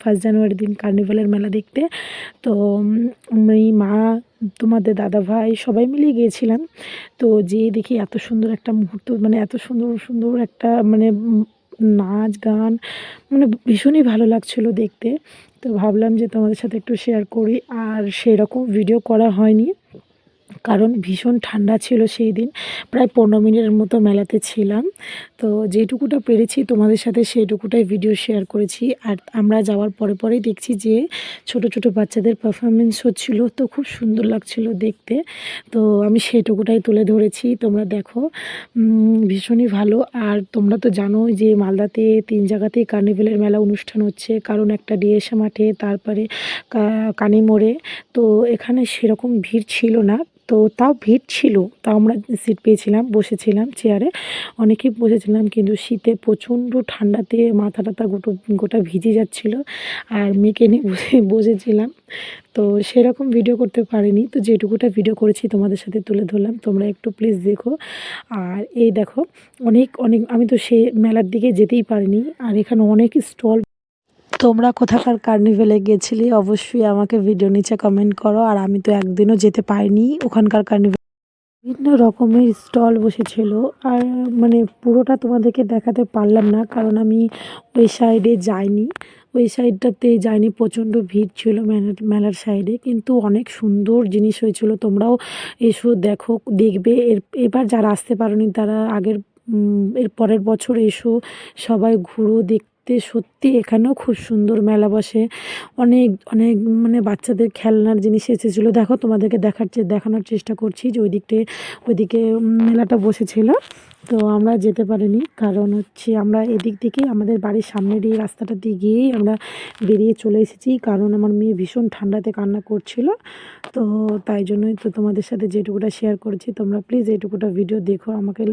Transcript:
1 জানুয়ারি দিন কার্নিভালের মেলা দেখতে। তো আমি, মা, তোমাদের দাদাভাই সবাই মিলে গিয়েছিলাম। তো যেয়ে দেখি এত সুন্দর একটা মুহূর্ত, মানে এত সুন্দর, সুন্দর একটা মানে নাচ গান, মানে ভীষণই ভালো লাগছিল দেখতে। তো ভাবলাম যে তোমাদের সাথে একটু শেয়ার করি। আর সেরকম ভিডিও করা হয়নি, কারণ ভীষণ ঠান্ডা ছিল সেই দিন। প্রায় 15 মিনিটের মতো মেলাতে ছিলাম। তো যেটুকুটা পেরেছি তোমাদের সাথে সেইটুকুটাই ভিডিও শেয়ার করেছি। আর আমরা যাওয়ার পরেই দেখছি যে ছোট, ছোট বাচ্চাদের পারফরম্যান্স হচ্ছিল, তো খুব সুন্দর লাগছিল দেখতে। তো আমি সেইটুকুটাই তুলে ধরেছি, তোমরা দেখো। ভীষণই ভালো। আর তোমরা তো জানোই যে মালদাতে 3 জায়গাতেই কার্নিভ্যালের মেলা অনুষ্ঠান হচ্ছে, কারণ একটা ডিএসএ মাঠে, তারপরে কানিমোড়ে। তো এখানে সেরকম ভিড় ছিল না, তো তাও ভিড় ছিল, তাও আমরা সিট পেয়েছিলাম, বসেছিলাম চেয়ারে, অনেকেই বসেছিলাম। কিন্তু শীতে প্রচণ্ড ঠান্ডাতে মাথা টাথা গোটা ভিজে যাচ্ছিল, আর মেয়েকে নিয়ে বসেছিলাম। তো সেরকম ভিডিও করতে পারিনি, তো যেটুকুটা ভিডিও করেছি তোমাদের সাথে তুলে ধরলাম, তোমরা একটু প্লিজ দেখো। আর এই দেখো, অনেক অনেক, আমি তো সে মেলার দিকে যেতেই পারিনি। আর এখানে অনেক স্টল। তোমরা কোথাকার কার্নিভ্যালে গেছিলে অবশ্যই আমাকে ভিডিও নিচে কমেন্ট করো। আর আমি তো একদিনও যেতে পারিনি ওখানকার কার্নিভ্যালে। বিভিন্ন রকমের স্টল বসেছিল। আর মানে পুরোটা তোমাদেরকে দেখাতে পারলাম না, কারণ আমি ওই সাইডে যাইনি, ওই সাইডটাতে যাইনি, প্রচণ্ড ভিড় ছিল মেলার সাইডে। কিন্তু অনেক সুন্দর জিনিস হয়েছিল, তোমরাও এসো, দেখো, দেখবে। এবার যারা আসতে পারোনি তারা এর পরের বছর এসো, সবাই ঘুরো দেখতে। সত্যি এখানেও খুব সুন্দর মেলা বসে। অনেক অনেক মানে বাচ্চাদের খেলনার জিনিস এসেছিলো। দেখো, তোমাদেরকে দেখানোর চেষ্টা করছি যে ওইদিকে মেলাটা বসেছিল। তো আমরা যেতে পারিনি, কারণ হচ্ছে আমরা এদিক থেকেই, আমাদের বাড়ির সামনের এই রাস্তাটা দিয়ে গিয়েই আমরা বেরিয়ে চলে এসেছি, কারণ আমার মেয়ে ভীষণ ঠান্ডাতে কান্না করছিল। তো তাই জন্যই তো তোমাদের সাথে যেটুকুটা শেয়ার করেছি, তোমরা প্লিজ এইটুকুটা ভিডিও দেখো আমাকে।